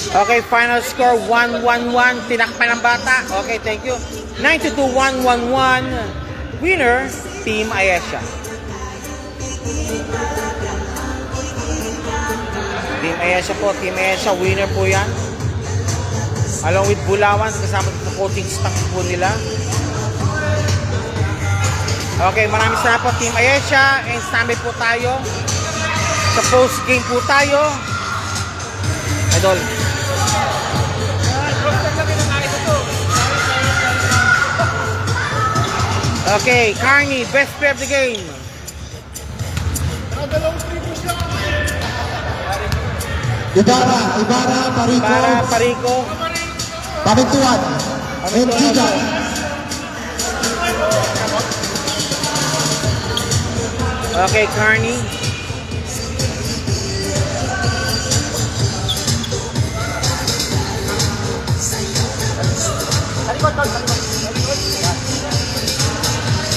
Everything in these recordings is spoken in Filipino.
Okay, final score 1-1-1. Tinakpan ng bata. Okay, thank you. 9-2-1-1-1. Winner, Team Ayesha. Team Ayesha po. Team Ayesha, winner po yan. Along with Bulawan, kasama sa coaching staff po nila. Okay, maraming salamat po Team Ayesha. And standby po tayo. Sa post-game po tayo. Idol. Okay, Carney, best player of the game. Ibarra, Parico. Pabintuan, and Gigan. Okay, Carney.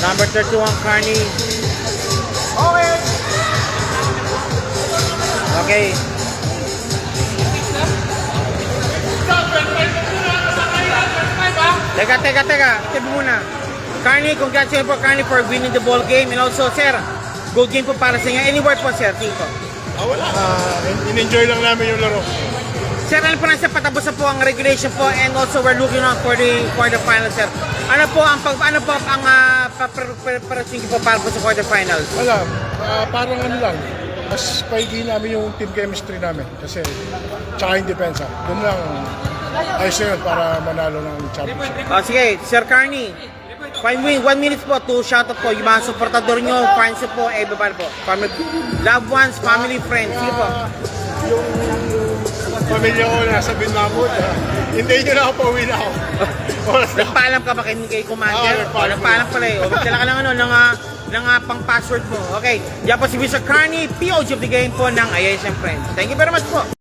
Number 31, Carney. Okay. Teka. Tip muna. Carney, congratulations po Carney for winning the ball game. And also, sir, good game po para sa inyo. Any word po, sir, Tito? Wala. In-enjoy lang namin yung laro. Sir, ano po nasa patapos na po ang regulation po and also we're looking on for the quarterfinals, sir. Ano po ang preparation po para po sa quarterfinals? Wala. Parang ano lang. Mas paigi namin yung team chemistry namin. Kasi, tsaka yung depensa. Doon lang, ayos na yun para manalo ng championship. Sige, Sir Carney. 1 minute po to shoutout po yung mga supportador nyo, fans po, everybody po. Loved ones, family, friends. Sige po. Yung pamilya ko nasa Binmamut, hintayin nyo na ako, pauwi na ako. Nagpaalam ka ba kay Commander? Nagpaalam pala eh. Magdala ka ng pang-password mo. Okay. Yan po si Mr. Carney, POG of the game po ng Ayesha Friends. Thank you very much po.